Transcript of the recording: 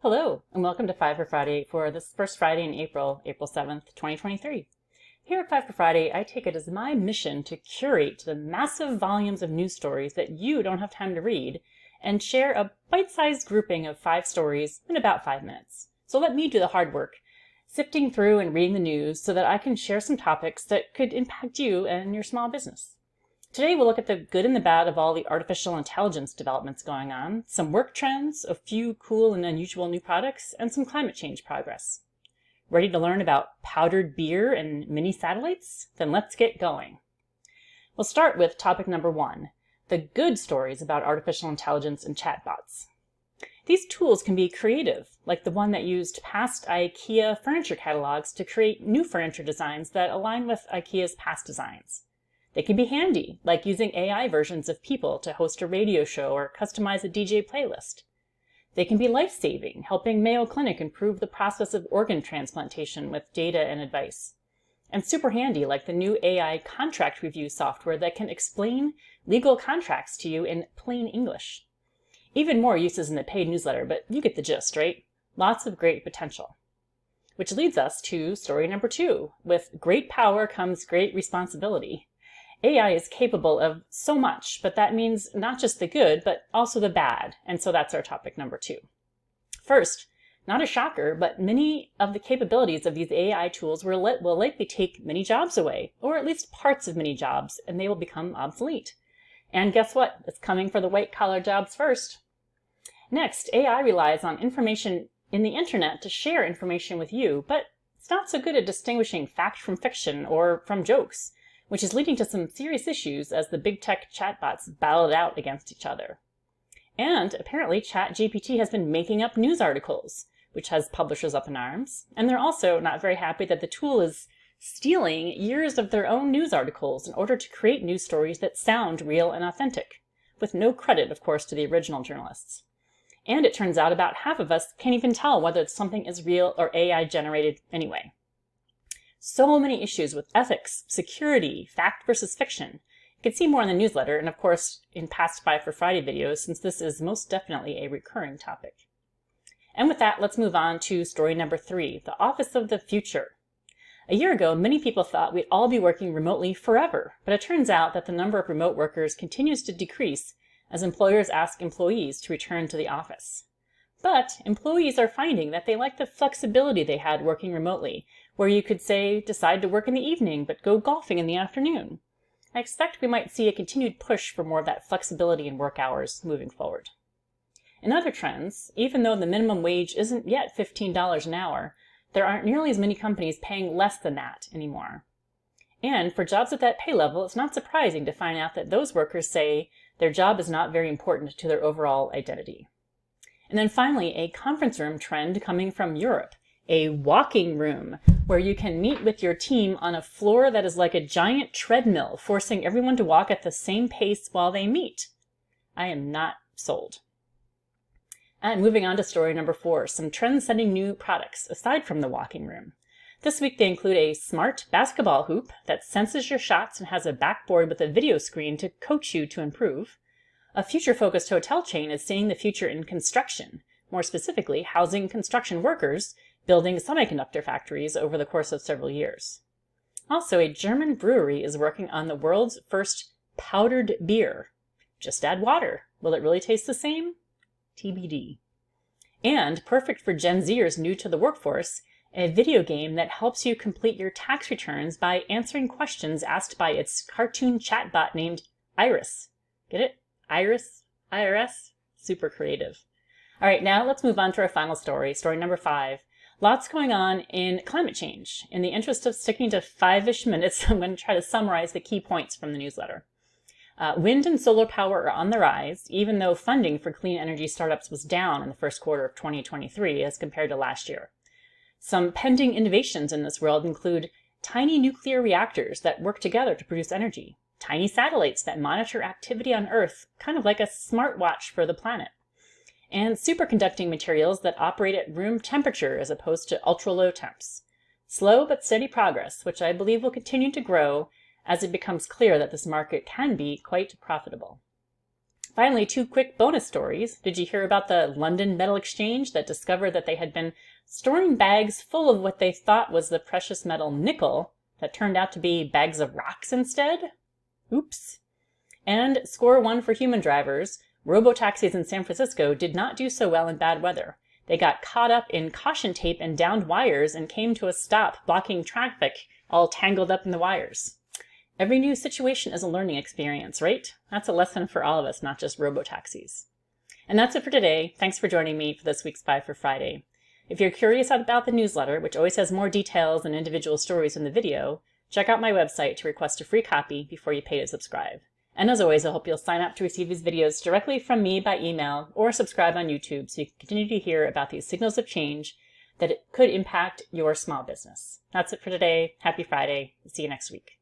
Hello, and welcome to Five for Friday for this first Friday in April, April 7th, 2023. Here at Five for Friday, I take it as my mission to curate the massive volumes of news stories that you don't have time to read and share a bite-sized grouping of 5 stories in about 5 minutes. So let me do the hard work, sifting through and reading the news so that I can share some topics that could impact you and your small business. Today we'll look at the good and the bad of all the artificial intelligence developments going on, some work trends, a few cool and unusual new products, and some climate change progress. Ready to learn about powdered beer and mini satellites? Then let's get going. We'll start with topic number 1, the good stories about artificial intelligence and chatbots. These tools can be creative, like the one that used past IKEA furniture catalogs to create new furniture designs that align with IKEA's past designs. They can be handy, like using AI versions of people to host a radio show or customize a DJ playlist. They can be life-saving, helping Mayo Clinic improve the process of organ transplantation with data and advice. And super handy, like the new AI contract review software that can explain legal contracts to you in plain English. Even more uses in the paid newsletter, but you get the gist, right? Lots of great potential. Which leads us to story number 2. With great power comes great responsibility. AI is capable of so much, but that means not just the good, but also the bad. And so that's our topic number 2. First, not a shocker, but many of the capabilities of these AI tools will likely take many jobs away, or at least parts of many jobs, and they will become obsolete. And guess what? It's coming for the white-collar jobs first. Next, AI relies on information in the internet to share information with you, but it's not so good at distinguishing fact from fiction or from jokes, which is leading to some serious issues as the big tech chatbots battle it out against each other. And apparently ChatGPT has been making up news articles, which has publishers up in arms. And they're also not very happy that the tool is stealing years of their own news articles in order to create news stories that sound real and authentic, with no credit, of course, to the original journalists. And it turns out about half of us can't even tell whether something is real or AI generated anyway. So many issues with ethics, security, fact versus fiction. You can see more in the newsletter and of course in past Five for Friday videos, since this is most definitely a recurring topic. And with that, let's move on to story number 3, the office of the future. A year ago, many people thought we'd all be working remotely forever, but it turns out that the number of remote workers continues to decrease as employers ask employees to return to the office. But employees are finding that they like the flexibility they had working remotely, where you could, say, decide to work in the evening but go golfing in the afternoon. I expect we might see a continued push for more of that flexibility in work hours moving forward. In other trends, even though the minimum wage isn't yet $15 an hour, there aren't nearly as many companies paying less than that anymore. And for jobs at that pay level, it's not surprising to find out that those workers say their job is not very important to their overall identity. And then finally, a conference room trend coming from Europe, a walking room, where you can meet with your team on a floor that is like a giant treadmill, forcing everyone to walk at the same pace while they meet. I am not sold. And moving on to story number 4, some trend-setting new products aside from the walking room. This week they include a smart basketball hoop that senses your shots and has a backboard with a video screen to coach you to improve. A future-focused hotel chain is seeing the future in construction, more specifically housing construction workers building semiconductor factories over the course of several years. Also, a German brewery is working on the world's first powdered beer. Just add water. Will it really taste the same? TBD. And perfect for Gen Zers new to the workforce, a video game that helps you complete your tax returns by answering questions asked by its cartoon chatbot named Iris. Get it? Iris? IRS? Super creative. All right, now let's move on to our final story, story number 5. Lots going on in climate change. In the interest of sticking to 5-ish minutes, I'm going to try to summarize the key points from the newsletter. Wind and solar power are on the rise, even though funding for clean energy startups was down in the first quarter of 2023 as compared to last year. Some pending innovations in this world include tiny nuclear reactors that work together to produce energy, tiny satellites that monitor activity on Earth, kind of like a smartwatch for the planet, and superconducting materials that operate at room temperature as opposed to ultra-low temps. Slow but steady progress, which I believe will continue to grow as it becomes clear that this market can be quite profitable. Finally, 2 quick bonus stories. Did you hear about the London Metal Exchange that discovered that they had been storing bags full of what they thought was the precious metal nickel that turned out to be bags of rocks instead? Oops. And score 1 for human drivers. Robotaxis in San Francisco did not do so well in bad weather. They got caught up in caution tape and downed wires and came to a stop, blocking traffic, all tangled up in the wires. Every new situation is a learning experience, right? That's a lesson for all of us, not just robotaxis. And that's it for today. Thanks for joining me for this week's Five for Friday. If you're curious about the newsletter, which always has more details and individual stories in the video, check out my website to request a free copy before you pay to subscribe. And as always, I hope you'll sign up to receive these videos directly from me by email or subscribe on YouTube so you can continue to hear about these signals of change that it could impact your small business. That's it for today. Happy Friday. See you next week.